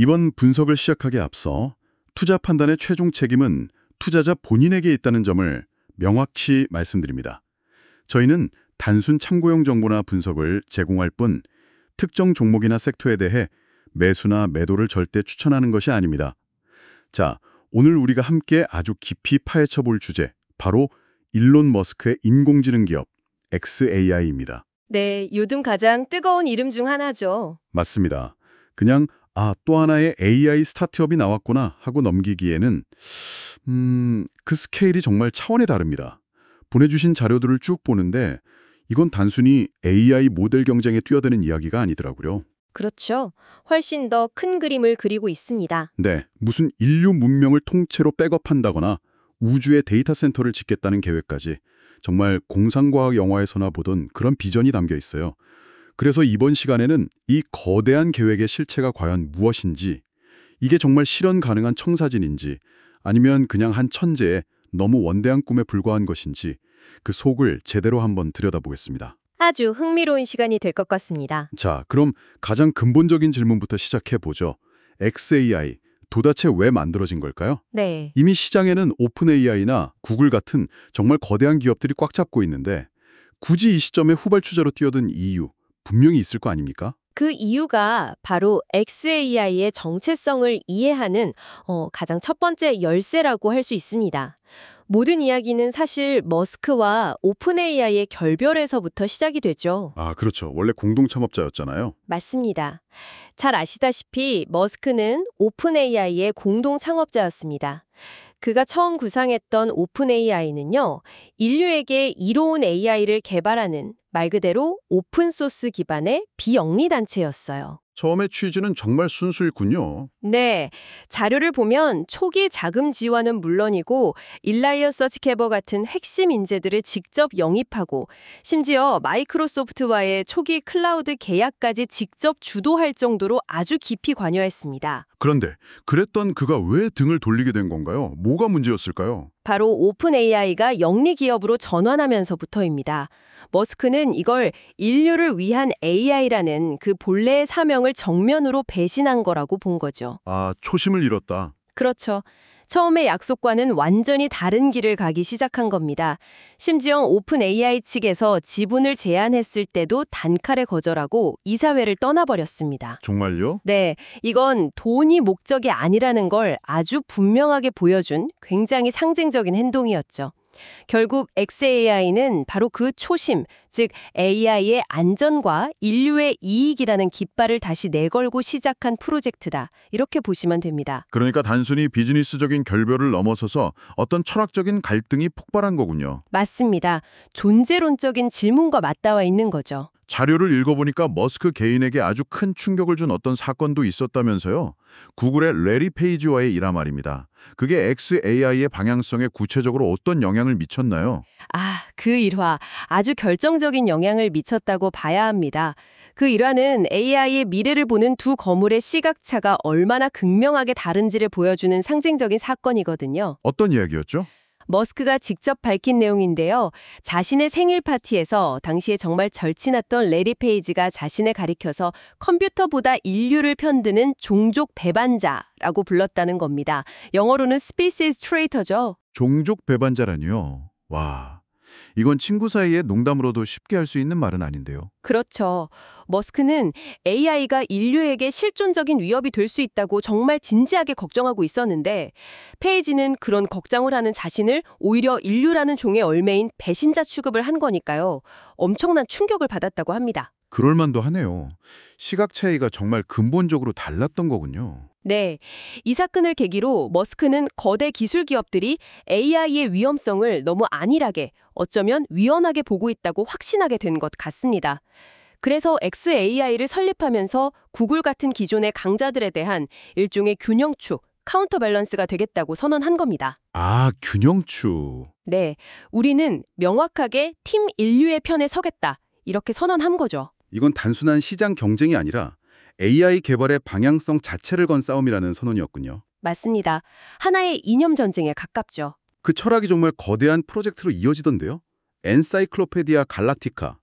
이번 분석을 시작하기에 앞서 투자 판단의 최종 책임은 투자자 본인에게 있다는 점을 명확히 말씀드립니다. 저희는 단순 참고용 정보나 분석을 제공할 뿐 특정 종목이나 섹터에 대해 매수나 매도를 절대 추천하는 것이 아닙니다. 자, 오늘 우리가 함께 아주 깊이 파헤쳐 볼 주제, 바로 일론 머스크의 인공지능 기업 xAI입니다. 네, 요즘 가장 뜨거운 이름 중 하나죠. 맞습니다. 그냥 또 하나의 AI 스타트업이 나왔구나 하고 넘기기에는 그 스케일이 정말 차원이 다릅니다. 보내주신 자료들을 쭉 보는데 이건 단순히 AI 모델 경쟁에 뛰어드는 이야기가 아니더라고요. 그렇죠. 훨씬 더 큰 그림을 그리고 있습니다. 네, 무슨 인류 문명을 통째로 백업한다거나 우주에 데이터 센터를 짓겠다는 계획까지 정말 공상과학 영화에서나 보던 그런 비전이 담겨 있어요. 그래서 이번 시간에는 이 거대한 계획의 실체가 과연 무엇인지, 이게 정말 실현 가능한 청사진인지 아니면 그냥 한 천재의 너무 원대한 꿈에 불과한 것인지 그 속을 제대로 한번 들여다보겠습니다. 아주 흥미로운 시간이 될 것 같습니다. 자, 그럼 가장 근본적인 질문부터 시작해보죠. xAI, 도대체 왜 만들어진 걸까요? 네. 이미 시장에는 오픈 AI나 구글 같은 정말 거대한 기업들이 꽉 잡고 있는데 굳이 이 시점에 후발주자로 뛰어든 이유, 분명히 있을 거 아닙니까? 그 이유가 바로 xAI의 정체성을 이해하는 가장 첫 번째 열쇠라고 할 수 있습니다. 모든 이야기는 사실 머스크와 오픈 AI의 결별에서부터 시작이 되죠. 그렇죠. 원래 공동 창업자였잖아요. 맞습니다. 잘 아시다시피 머스크는 오픈 AI의 공동 창업자였습니다. 그가 처음 구상했던 오픈 AI는요, 인류에게 이로운 AI를 개발하는 말 그대로 오픈소스 기반의 비영리 단체였어요. 처음에 취지는 정말 순수했군요. 네, 자료를 보면 초기 자금 지원은 물론이고 일라이어 서치캐버 같은 핵심 인재들을 직접 영입하고 심지어 마이크로소프트와의 초기 클라우드 계약까지 직접 주도할 정도로 아주 깊이 관여했습니다. 그런데 그랬던 그가 왜 등을 돌리게 된 건가요? 뭐가 문제였을까요? 바로 오픈 AI가 영리 기업으로 전환하면서부터입니다. 머스크는 이걸 인류를 위한 AI라는 그 본래의 사명을 정면으로 배신한 거라고 본 거죠. 초심을 잃었다. 그렇죠. 처음의 약속과는 완전히 다른 길을 가기 시작한 겁니다. 심지어 오픈 AI 측에서 지분을 제한했을 때도 단칼에 거절하고 이사회를 떠나버렸습니다. 정말요? 네, 이건 돈이 목적이 아니라는 걸 아주 분명하게 보여준 굉장히 상징적인 행동이었죠. 결국 xAI는 바로 그 초심, 즉 AI의 안전과 인류의 이익이라는 깃발을 다시 내걸고 시작한 프로젝트다. 이렇게 보시면 됩니다. 그러니까 단순히 비즈니스적인 결별을 넘어서서 어떤 철학적인 갈등이 폭발한 거군요. 맞습니다. 존재론적인 질문과 맞닿아 있는 거죠. 자료를 읽어보니까 머스크 개인에게 아주 큰 충격을 준 어떤 사건도 있었다면서요. 구글의 레리 페이지와의 일화 말입니다. 그게 xAI의 방향성에 구체적으로 어떤 영향을 미쳤나요? 그 일화 아주 결정적인 영향을 미쳤다고 봐야 합니다. 그 일화는 AI의 미래를 보는 두 거물의 시각차가 얼마나 극명하게 다른지를 보여주는 상징적인 사건이거든요. 어떤 이야기였죠? 머스크가 직접 밝힌 내용인데요. 자신의 생일 파티에서 당시에 정말 절친했던 레리 페이지가 자신을 가리켜서 컴퓨터보다 인류를 편드는 종족 배반자라고 불렀다는 겁니다. 영어로는 species traitor죠. 종족 배반자라니요. 와, 이건 친구 사이에 농담으로도 쉽게 할 수 있는 말은 아닌데요. 그렇죠. 머스크는 AI가 인류에게 실존적인 위협이 될 수 있다고 정말 진지하게 걱정하고 있었는데 페이지는 그런 걱정을 하는 자신을 오히려 인류라는 종의 얼매인 배신자 취급을 한 거니까요. 엄청난 충격을 받았다고 합니다. 그럴만도 하네요. 시각 차이가 정말 근본적으로 달랐던 거군요. 네, 이 사건을 계기로 머스크는 거대 기술 기업들이 AI의 위험성을 너무 안일하게, 어쩌면 위헌하게 보고 있다고 확신하게 된 것 같습니다. 그래서 xAI를 설립하면서 구글 같은 기존의 강자들에 대한 일종의 균형축, 카운터 밸런스가 되겠다고 선언한 겁니다. 균형추. 네, 우리는 명확하게 팀 인류의 편에 서겠다. 이렇게 선언한 거죠. 이건 단순한 시장 경쟁이 아니라 AI 개발의 방향성 자체를 건 싸움이라는 선언이었군요. 맞습니다. 하나의 이념 전쟁에 가깝죠. 그 철학이 정말 거대한 프로젝트로 이어지던데요. 엔사이클로페디아 갈락티카.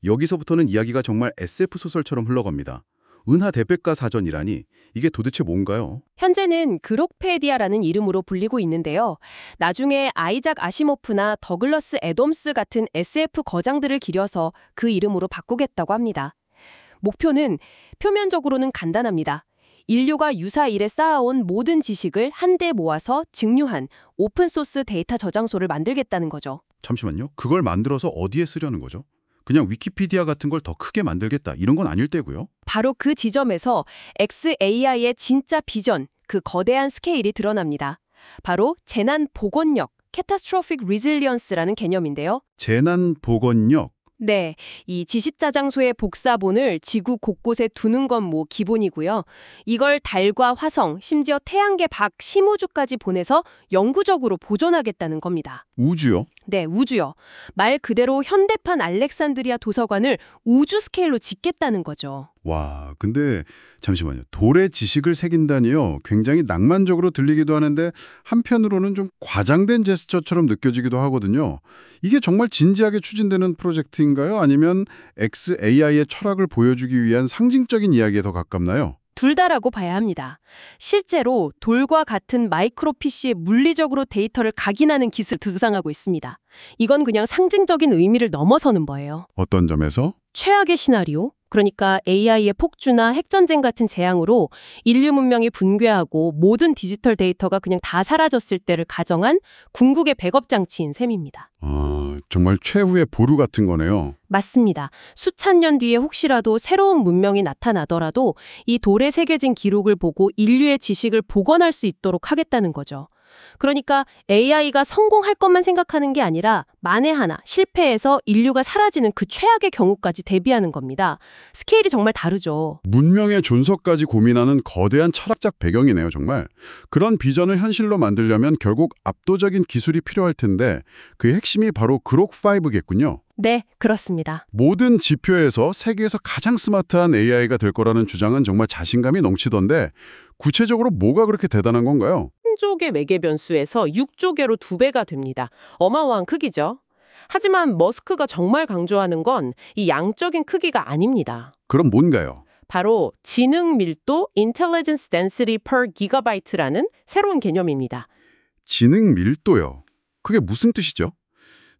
여기서부터는 이야기가 정말 SF 소설처럼 흘러갑니다. 은하 대백과 사전이라니 이게 도대체 뭔가요? 현재는 그록페디아라는 이름으로 불리고 있는데요. 나중에 아이작 아시모프나 더글러스 애덤스 같은 SF 거장들을 기려서 그 이름으로 바꾸겠다고 합니다. 목표는 표면적으로는 간단합니다. 인류가 유사일에 쌓아온 모든 지식을 한데 모아서 증류한 오픈소스 데이터 저장소를 만들겠다는 거죠. 잠시만요. 그걸 만들어서 어디에 쓰려는 거죠? 그냥 위키피디아 같은 걸 더 크게 만들겠다 이런 건 아닐 테고요. 바로 그 지점에서 XAI의 진짜 비전, 그 거대한 스케일이 드러납니다. 바로 재난 복원력, Catastrophic Resilience라는 개념인데요. 재난 복원력. 네, 이 지식자장소의 복사본을 지구 곳곳에 두는 건 뭐 기본이고요. 이걸 달과 화성, 심지어 태양계 밖 심우주까지 보내서 영구적으로 보존하겠다는 겁니다. 우주요? 네, 우주요. 말 그대로 현대판 알렉산드리아 도서관을 우주 스케일로 짓겠다는 거죠. 와, 근데 잠시만요. 돌에 지식을 새긴다니요. 굉장히 낭만적으로 들리기도 하는데 한편으로는 좀 과장된 제스처처럼 느껴지기도 하거든요. 이게 정말 진지하게 추진되는 프로젝트인가요? 아니면 XAI의 철학을 보여주기 위한 상징적인 이야기에 더 가깝나요? 둘 다라고 봐야 합니다. 실제로 돌과 같은 마이크로 PC에 물리적으로 데이터를 각인하는 기술을 구상하고 있습니다. 이건 그냥 상징적인 의미를 넘어서는 거예요. 어떤 점에서? 최악의 시나리오, 그러니까 AI의 폭주나 핵전쟁 같은 재앙으로 인류 문명이 붕괴하고 모든 디지털 데이터가 그냥 다 사라졌을 때를 가정한 궁극의 백업 장치인 셈입니다. 정말 최후의 보루 같은 거네요. 맞습니다. 수천 년 뒤에 혹시라도 새로운 문명이 나타나더라도 이 돌에 새겨진 기록을 보고 인류의 지식을 복원할 수 있도록 하겠다는 거죠. 그러니까 AI가 성공할 것만 생각하는 게 아니라 만에 하나 실패해서 인류가 사라지는 그 최악의 경우까지 대비하는 겁니다. 스케일이 정말 다르죠. 문명의 존속까지 고민하는 거대한 철학적 배경이네요, 정말. 그런 비전을 현실로 만들려면 결국 압도적인 기술이 필요할 텐데 그 핵심이 바로 그록5겠군요. 네, 그렇습니다. 모든 지표에서 세계에서 가장 스마트한 AI가 될 거라는 주장은 정말 자신감이 넘치던데 구체적으로 뭐가 그렇게 대단한 건가요? 3조개 매개 변수에서 6조개로 2배가 됩니다. 어마어마한 크기죠. 하지만 머스크가 정말 강조하는 건 이 양적인 크기가 아닙니다. 그럼 뭔가요? 바로 지능 밀도 Intelligence Density per Gigabyte라는 새로운 개념입니다. 지능 밀도요. 그게 무슨 뜻이죠?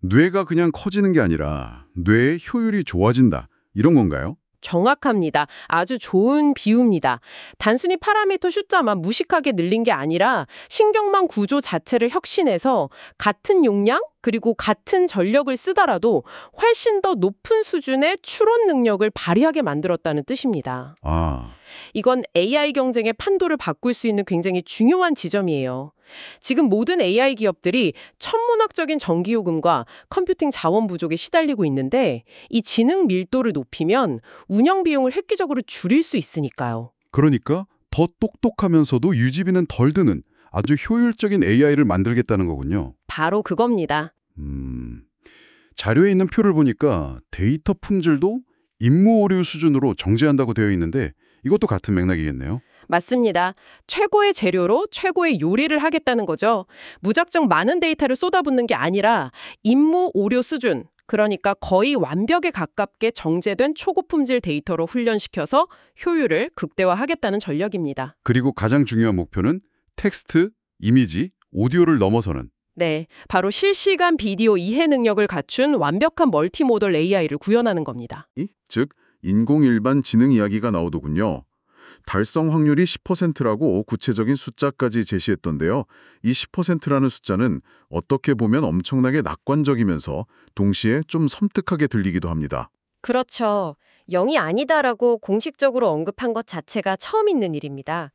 뇌가 그냥 커지는 게 아니라 뇌의 효율이 좋아진다. 이런 건가요? 정확합니다. 아주 좋은 비유입니다. 단순히 파라미터 숫자만 무식하게 늘린 게 아니라 신경망 구조 자체를 혁신해서 같은 용량 그리고 같은 전력을 쓰더라도 훨씬 더 높은 수준의 추론 능력을 발휘하게 만들었다는 뜻입니다. 이건 AI 경쟁의 판도를 바꿀 수 있는 굉장히 중요한 지점이에요. 지금 모든 AI 기업들이 천문학적인 전기요금과 컴퓨팅 자원 부족에 시달리고 있는데 이 지능 밀도를 높이면 운영 비용을 획기적으로 줄일 수 있으니까요. 그러니까 더 똑똑하면서도 유지비는 덜 드는 아주 효율적인 AI를 만들겠다는 거군요. 바로 그겁니다. 자료에 있는 표를 보니까 데이터 품질도 임무 오류 수준으로 정제한다고 되어 있는데 이것도 같은 맥락이겠네요. 맞습니다. 최고의 재료로 최고의 요리를 하겠다는 거죠. 무작정 많은 데이터를 쏟아붓는 게 아니라 임무 오류 수준, 그러니까 거의 완벽에 가깝게 정제된 초고품질 데이터로 훈련시켜서 효율을 극대화하겠다는 전략입니다. 그리고 가장 중요한 목표는 텍스트, 이미지, 오디오를 넘어서는 네, 바로 실시간 비디오 이해 능력을 갖춘 완벽한 멀티모델 AI를 구현하는 겁니다. 즉 인공일반 지능 이야기가 나오더군요. 달성 확률이 10%라고 구체적인 숫자까지 제시했던데요. 이 10%라는 숫자는 어떻게 보면 엄청나게 낙관적이면서 동시에 좀 섬뜩하게 들리기도 합니다. 그렇죠. 0이 아니다라고 공식적으로 언급한 것 자체가 처음 있는 일입니다.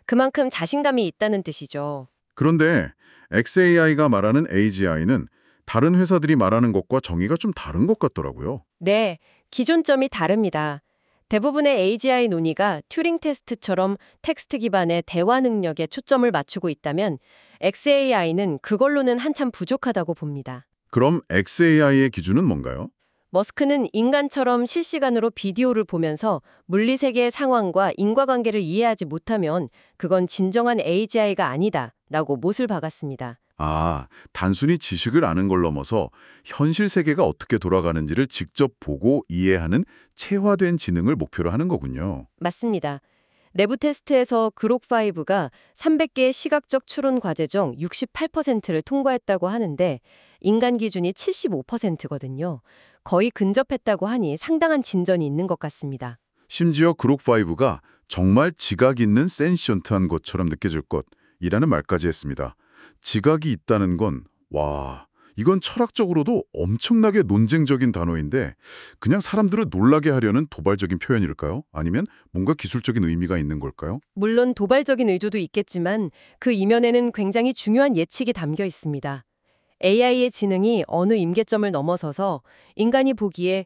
그만큼 자신감이 있다는 뜻이죠. 그런데 XAI가 말하는 AGI는 다른 회사들이 말하는 것과 정의가 좀 다른 것 같더라고요. 네, 기존점이 다릅니다. 대부분의 AGI 논의가 튜링 테스트처럼 텍스트 기반의 대화 능력에 초점을 맞추고 있다면 XAI는 그걸로는 한참 부족하다고 봅니다. 그럼 XAI의 기준은 뭔가요? 머스크는 인간처럼 실시간으로 비디오를 보면서 물리세계의 상황과 인과관계를 이해하지 못하면 그건 진정한 AGI가 아니다 라고 못을 박았습니다. 아, 단순히 지식을 아는 걸 넘어서 현실 세계가 어떻게 돌아가는지를 직접 보고 이해하는 체화된 지능을 목표로 하는 거군요. 맞습니다. 내부 테스트에서 그록5가 300개의 시각적 추론 과제 중 68%를 통과했다고 하는데 인간 기준이 75%거든요. 거의 근접했다고 하니 상당한 진전이 있는 것 같습니다. 심지어 그록5가 정말 지각 있는 센시언트한 것처럼 느껴질 것이라는 말까지 했습니다. 지각이 있다는 건, 와, 이건 철학적으로도 엄청나게 논쟁적인 단어인데 그냥 사람들을 놀라게 하려는 도발적인 표현일까요? 아니면 뭔가 기술적인 의미가 있는 걸까요? 물론 도발적인 의도도 있겠지만 그 이면에는 굉장히 중요한 예측이 담겨 있습니다. AI의 지능이 어느 임계점을 넘어서서 인간이 보기에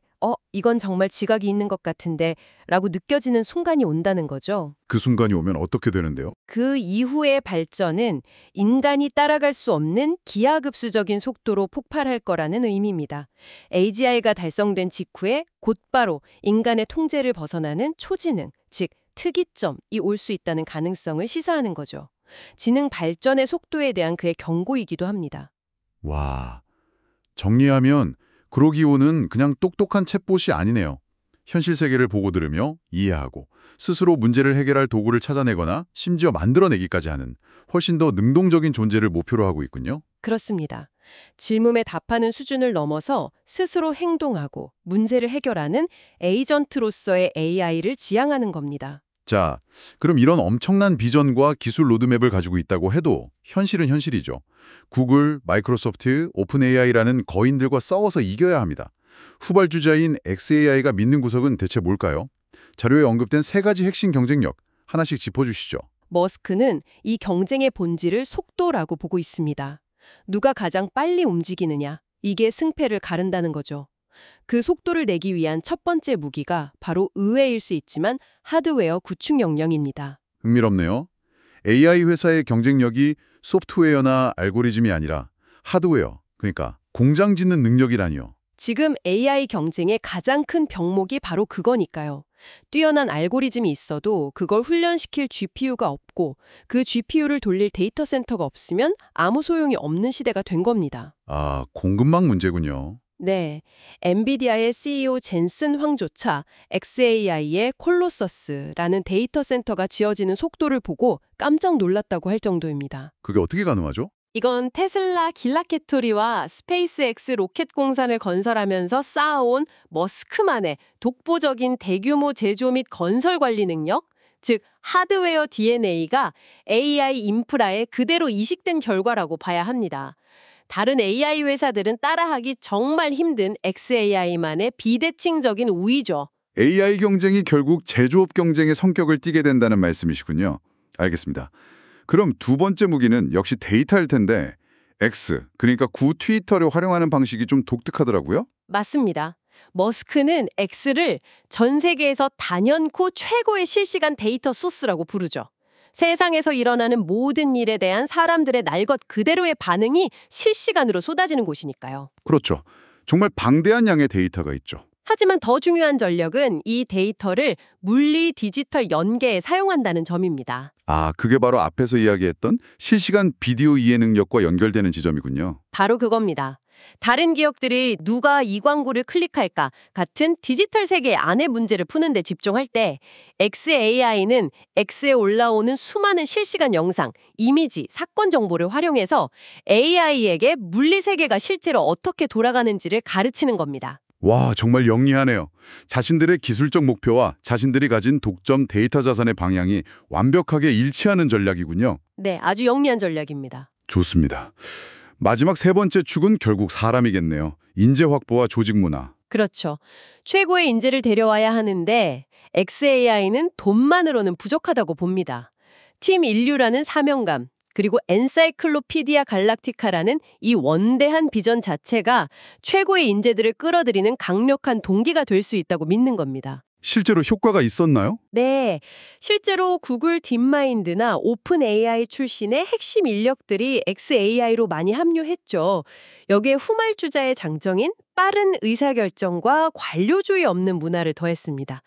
이건 정말 지각이 있는 것 같은데 라고 느껴지는 순간이 온다는 거죠. 그 순간이 오면 어떻게 되는데요? 그 이후의 발전은 인간이 따라갈 수 없는 기하급수적인 속도로 폭발할 거라는 의미입니다. AGI가 달성된 직후에 곧바로 인간의 통제를 벗어나는 초지능, 즉 특이점이 올 수 있다는 가능성을 시사하는 거죠. 지능 발전의 속도에 대한 그의 경고이기도 합니다. 와, 정리하면 그로기오는 그냥 똑똑한 챗봇이 아니네요. 현실 세계를 보고 들으며 이해하고 스스로 문제를 해결할 도구를 찾아내거나 심지어 만들어내기까지 하는 훨씬 더 능동적인 존재를 목표로 하고 있군요. 그렇습니다. 질문에 답하는 수준을 넘어서 스스로 행동하고 문제를 해결하는 에이전트로서의 AI를 지향하는 겁니다. 자, 그럼 이런 엄청난 비전과 기술 로드맵을 가지고 있다고 해도 현실은 현실이죠. 구글, 마이크로소프트, 오픈 AI라는 거인들과 싸워서 이겨야 합니다. 후발주자인 xAI가 믿는 구석은 대체 뭘까요? 자료에 언급된 세 가지 핵심 경쟁력 하나씩 짚어주시죠. 머스크는 이 경쟁의 본질을 속도라고 보고 있습니다. 누가 가장 빨리 움직이느냐, 이게 승패를 가른다는 거죠. 그 속도를 내기 위한 첫 번째 무기가 바로 의외일 수 있지만 하드웨어 구축 역량입니다. 흥미롭네요. AI 회사의 경쟁력이 소프트웨어나 알고리즘이 아니라 하드웨어, 그러니까 공장 짓는 능력이라니요. 지금 AI 경쟁의 가장 큰 병목이 바로 그거니까요. 뛰어난 알고리즘이 있어도 그걸 훈련시킬 GPU가 없고 그 GPU를 돌릴 데이터 센터가 없으면 아무 소용이 없는 시대가 된 겁니다. 아, 공급망 문제군요. 네, 엔비디아의 CEO 젠슨 황조차 xAI의 콜로서스라는 데이터 센터가 지어지는 속도를 보고 깜짝 놀랐다고 할 정도입니다. 그게 어떻게 가능하죠? 이건 테슬라 길라케토리와 스페이스X 로켓 공산을 건설하면서 쌓아온 머스크만의 독보적인 대규모 제조 및 건설 관리 능력, 즉 하드웨어 DNA가 AI 인프라에 그대로 이식된 결과라고 봐야 합니다. 다른 AI 회사들은 따라하기 정말 힘든 xAI만의 비대칭적인 우위죠. AI 경쟁이 결국 제조업 경쟁의 성격을 띠게 된다는 말씀이시군요. 알겠습니다. 그럼 두 번째 무기는 역시 데이터일 텐데 X, 그러니까 구 트위터를 활용하는 방식이 좀 독특하더라고요. 맞습니다. 머스크는 X를 전 세계에서 단연코 최고의 실시간 데이터 소스라고 부르죠. 세상에서 일어나는 모든 일에 대한 사람들의 날 것 그대로의 반응이 실시간으로 쏟아지는 곳이니까요. 그렇죠. 정말 방대한 양의 데이터가 있죠. 하지만 더 중요한 전력은 이 데이터를 물리 디지털 연계에 사용한다는 점입니다. 아, 그게 바로 앞에서 이야기했던 실시간 비디오 이해 능력과 연결되는 지점이군요. 바로 그겁니다. 다른 기업들이 누가 이 광고를 클릭할까 같은 디지털 세계 안의 문제를 푸는 데 집중할 때 xAI는 X에 올라오는 수많은 실시간 영상, 이미지, 사건 정보를 활용해서 AI에게 물리 세계가 실제로 어떻게 돌아가는지를 가르치는 겁니다. 와, 정말 영리하네요. 자신들의 기술적 목표와 자신들이 가진 독점 데이터 자산의 방향이 완벽하게 일치하는 전략이군요. 네, 아주 영리한 전략입니다. 좋습니다. 마지막 세 번째 축은 결국 사람이겠네요. 인재 확보와 조직 문화. 그렇죠. 최고의 인재를 데려와야 하는데 xAI는 돈만으로는 부족하다고 봅니다. 팀 인류라는 사명감, 그리고 엔사이클로피디아 갈락티카라는 이 원대한 비전 자체가 최고의 인재들을 끌어들이는 강력한 동기가 될 수 있다고 믿는 겁니다. 실제로 효과가 있었나요? 네, 실제로 구글 딥마인드나 오픈 AI 출신의 핵심 인력들이 xAI로 많이 합류했죠. 여기에 후발주자의 장정인 빠른 의사결정과 관료주의 없는 문화를 더했습니다.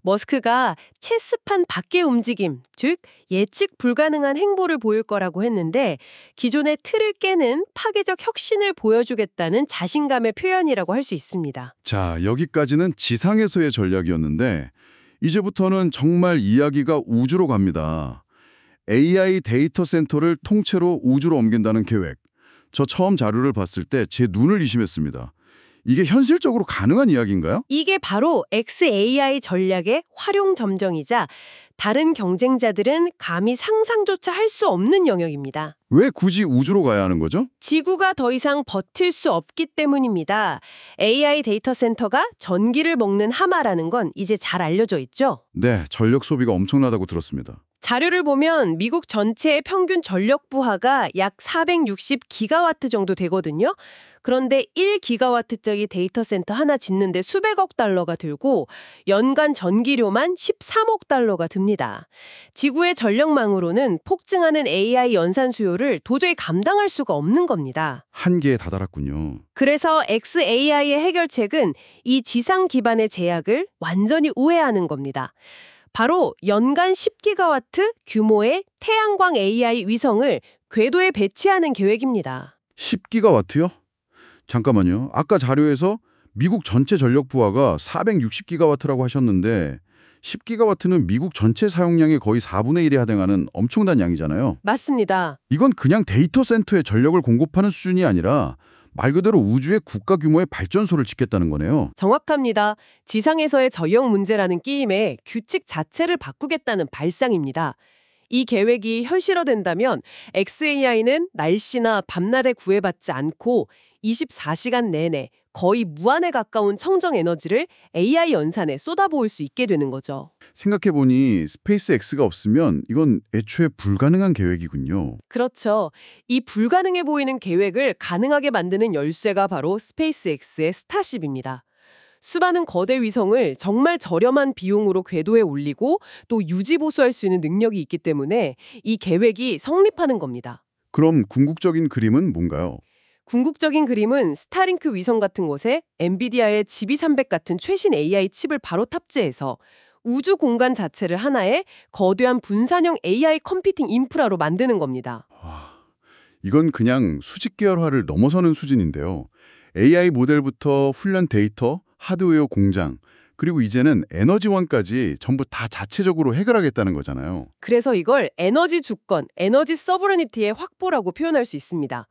머스크가 체스판 밖의 움직임, 즉 예측 불가능한 행보를 보일 거라고 했는데 기존의 틀을 깨는 파괴적 혁신을 보여주겠다는 자신감의 표현이라고 할 수 있습니다. 자, 여기까지는 지상에서의 전략이었는데 이제부터는 정말 이야기가 우주로 갑니다. AI 데이터 센터를 통째로 우주로 옮긴다는 계획. 저 처음 자료를 봤을 때 제 눈을 의심했습니다. 이게 현실적으로 가능한 이야기인가요? 이게 바로 XAI 전략의 활용 점정이자 다른 경쟁자들은 감히 상상조차 할 수 없는 영역입니다. 왜 굳이 우주로 가야 하는 거죠? 지구가 더 이상 버틸 수 없기 때문입니다. AI 데이터 센터가 전기를 먹는 하마라는 건 이제 잘 알려져 있죠? 네, 전력 소비가 엄청나다고 들었습니다. 자료를 보면 미국 전체의 평균 전력 부하가 약 460기가와트 정도 되거든요. 그런데 1기가와트짜리 데이터 센터 하나 짓는데 수백억 달러가 들고 연간 전기료만 13억 달러가 듭니다. 지구의 전력망으로는 폭증하는 AI 연산 수요를 도저히 감당할 수가 없는 겁니다. 한계에 다다랐군요. 그래서 XAI의 해결책은 이 지상 기반의 제약을 완전히 우회하는 겁니다. 바로 연간 10기가와트 규모의 태양광 AI 위성을 궤도에 배치하는 계획입니다. 10기가와트요? 잠깐만요. 아까 자료에서 미국 전체 전력 부하가 460기가와트라고 하셨는데 10기가와트는 미국 전체 사용량의 거의 4분의 1에 해당하는 엄청난 양이잖아요. 맞습니다. 이건 그냥 데이터 센터에 전력을 공급하는 수준이 아니라 말 그대로 우주의 국가 규모의 발전소를 짓겠다는 거네요. 정확합니다. 지상에서의 저역 문제라는 끼임에 규칙 자체를 바꾸겠다는 발상입니다. 이 계획이 현실화된다면 XAI는 날씨나 밤낮에 구애받지 않고 24시간 내내 거의 무한에 가까운 청정 에너지를 AI 연산에 쏟아부을 수 있게 되는 거죠. 생각해보니 스페이스X가 없으면 이건 애초에 불가능한 계획이군요. 그렇죠. 이 불가능해 보이는 계획을 가능하게 만드는 열쇠가 바로 스페이스X의 스타쉽입니다. 수많은 거대 위성을 정말 저렴한 비용으로 궤도에 올리고 또 유지 보수할 수 있는 능력이 있기 때문에 이 계획이 성립하는 겁니다. 그럼 궁극적인 그림은 뭔가요? 궁극적인 그림은 스타링크 위성 같은 곳에 엔비디아의 GB300 같은 최신 AI 칩을 바로 탑재해서 우주 공간 자체를 하나의 거대한 분산형 AI 컴퓨팅 인프라로 만드는 겁니다. 이건 그냥 수직 계열화를 넘어서는 수준인데요. AI 모델부터 훈련 데이터, 하드웨어 공장, 그리고 이제는 에너지원까지 전부 다 자체적으로 해결하겠다는 거잖아요. 그래서 이걸 에너지 주권, 에너지 서브러니티의 확보라고 표현할 수 있습니다.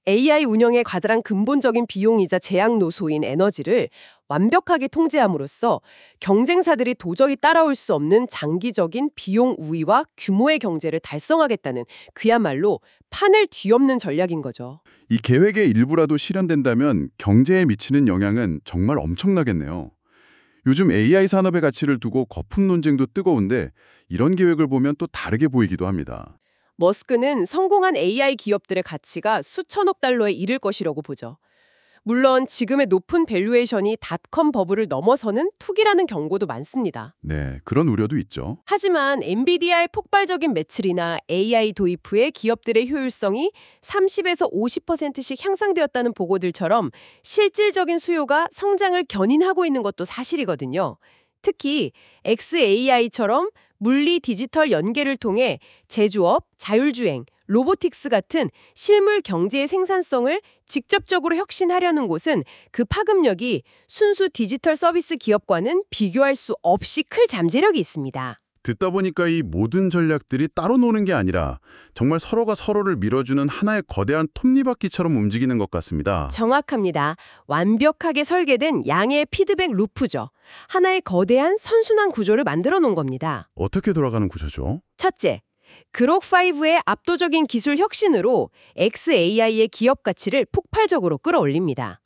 AI 운영의 가장 근본적인 비용이자 제약 요소인 에너지를 완벽하게 통제함으로써 경쟁사들이 도저히 따라올 수 없는 장기적인 비용 우위와 규모의 경제를 달성하겠다는 그야말로 판을 뒤엎는 전략인 거죠. 이 계획의 일부라도 실현된다면 경제에 미치는 영향은 정말 엄청나겠네요. 요즘 AI 산업의 가치를 두고 거품 논쟁도 뜨거운데 이런 계획을 보면 또 다르게 보이기도 합니다. 머스크는 성공한 AI 기업들의 가치가 수천억 달러에 이를 것이라고 보죠. 물론 지금의 높은 밸류에이션이 닷컴 버블을 넘어서는 투기라는 경고도 많습니다. 네, 그런 우려도 있죠. 하지만 엔비디아의 폭발적인 매출이나 AI 도입 후에 기업들의 효율성이 30에서 50%씩 향상되었다는 보고들처럼 실질적인 수요가 성장을 견인하고 있는 것도 사실이거든요. 특히 XAI처럼 물리 디지털 연계를 통해 제조업, 자율주행, 로보틱스 같은 실물 경제의 생산성을 직접적으로 혁신하려는 곳은 그 파급력이 순수 디지털 서비스 기업과는 비교할 수 없이 클 잠재력이 있습니다. 듣다 보니까 이 모든 전략들이 따로 노는 게 아니라 정말 서로가 서로를 밀어주는 하나의 거대한 톱니바퀴처럼 움직이는 것 같습니다. 정확합니다. 완벽하게 설계된 양의 피드백 루프죠. 하나의 거대한 선순환 구조를 만들어 놓은 겁니다. 어떻게 돌아가는 구조죠? 첫째, 그록5의 압도적인 기술 혁신으로 XAI의 기업 가치를 폭발적으로 끌어올립니다.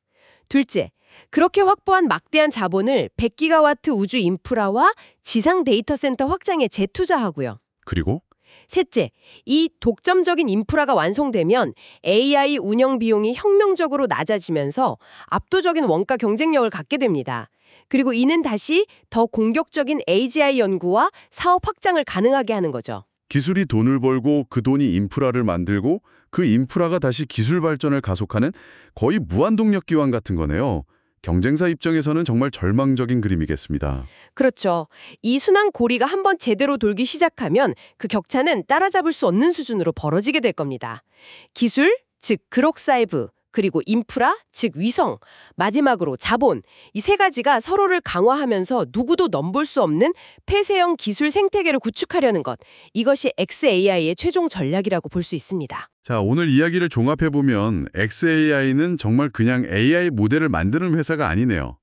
둘째, 그렇게 확보한 막대한 자본을 100기가와트 우주 인프라와 지상 데이터 센터 확장에 재투자하고요. 그리고 셋째, 이 독점적인 인프라가 완성되면 AI 운영 비용이 혁명적으로 낮아지면서 압도적인 원가 경쟁력을 갖게 됩니다. 그리고 이는 다시 더 공격적인 AGI 연구와 사업 확장을 가능하게 하는 거죠. 기술이 돈을 벌고 그 돈이 인프라를 만들고 그 인프라가 다시 기술 발전을 가속하는 거의 무한동력 기관 같은 거네요. 경쟁사 입장에서는 정말 절망적인 그림이겠습니다. 그렇죠. 이 순환 고리가 한번 제대로 돌기 시작하면 그 격차는 따라잡을 수 없는 수준으로 벌어지게 될 겁니다. 기술, 즉 그럭사이브, 그리고 인프라, 즉 위성, 마지막으로 자본, 이 세 가지가 서로를 강화하면서 누구도 넘볼 수 없는 폐쇄형 기술 생태계를 구축하려는 것, 이것이 xAI의 최종 전략이라고 볼 수 있습니다. 자, 오늘 이야기를 종합해보면 xAI는 정말 그냥 AI 모델을 만드는 회사가 아니네요.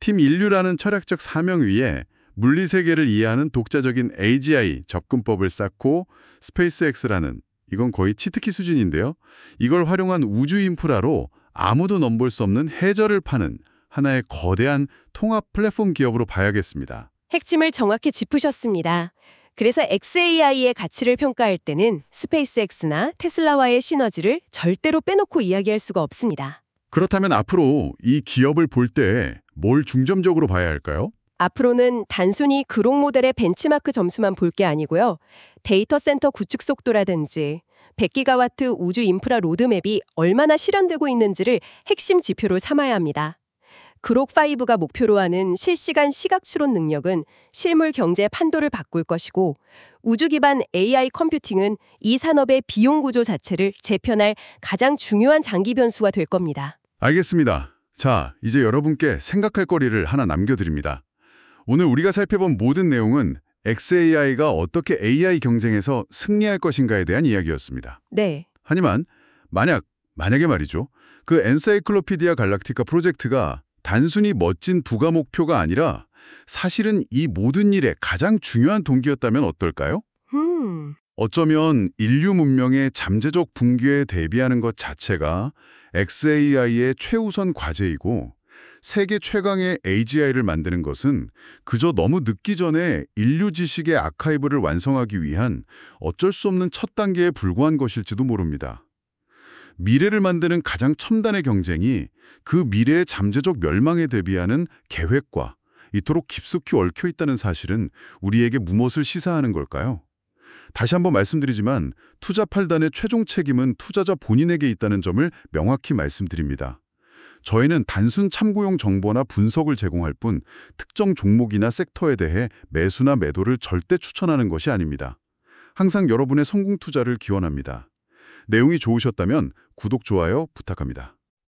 팀 인류라는 철학적 사명 위에 물리 세계를 이해하는 독자적인 AGI 접근법을 쌓고 스페이스X라는, 이건 거의 치트키 수준인데요. 이걸 활용한 우주 인프라로 아무도 넘볼 수 없는 해저를 파는 하나의 거대한 통합 플랫폼 기업으로 봐야겠습니다. 핵심을 정확히 짚으셨습니다. 그래서 xAI의 가치를 평가할 때는 스페이스X나 테슬라와의 시너지를 절대로 빼놓고 이야기할 수가 없습니다. 그렇다면 앞으로 이 기업을 볼 때 뭘 중점적으로 봐야 할까요? 앞으로는 단순히 그록 모델의 벤치마크 점수만 볼 게 아니고요. 데이터 센터 구축 속도라든지 100기가와트 우주 인프라 로드맵이 얼마나 실현되고 있는지를 핵심 지표로 삼아야 합니다. 그록5가 목표로 하는 실시간 시각 추론 능력은 실물 경제 판도를 바꿀 것이고, 우주 기반 AI 컴퓨팅은 이 산업의 비용 구조 자체를 재편할 가장 중요한 장기 변수가 될 겁니다. 알겠습니다. 자, 이제 여러분께 생각할 거리를 하나 남겨드립니다. 오늘 우리가 살펴본 모든 내용은 xAI가 어떻게 AI 경쟁에서 승리할 것인가에 대한 이야기였습니다. 네. 하지만 만약에 말이죠. 그 엔사이클로피디아 갈락티카 프로젝트가 단순히 멋진 부가 목표가 아니라 사실은 이 모든 일의 가장 중요한 동기였다면 어떨까요? 어쩌면 인류 문명의 잠재적 붕괴에 대비하는 것 자체가 xAI의 최우선 과제이고, 세계 최강의 AGI를 만드는 것은 그저 너무 늦기 전에 인류 지식의 아카이브를 완성하기 위한 어쩔 수 없는 첫 단계에 불과한 것일지도 모릅니다. 미래를 만드는 가장 첨단의 경쟁이 그 미래의 잠재적 멸망에 대비하는 계획과 이토록 깊숙이 얽혀 있다는 사실은 우리에게 무엇을 시사하는 걸까요? 다시 한번 말씀드리지만 투자 판단의 최종 책임은 투자자 본인에게 있다는 점을 명확히 말씀드립니다. 저희는 단순 참고용 정보나 분석을 제공할 뿐 특정 종목이나 섹터에 대해 매수나 매도를 절대 추천하는 것이 아닙니다. 항상 여러분의 성공 투자를 기원합니다. 내용이 좋으셨다면 구독, 좋아요 부탁합니다.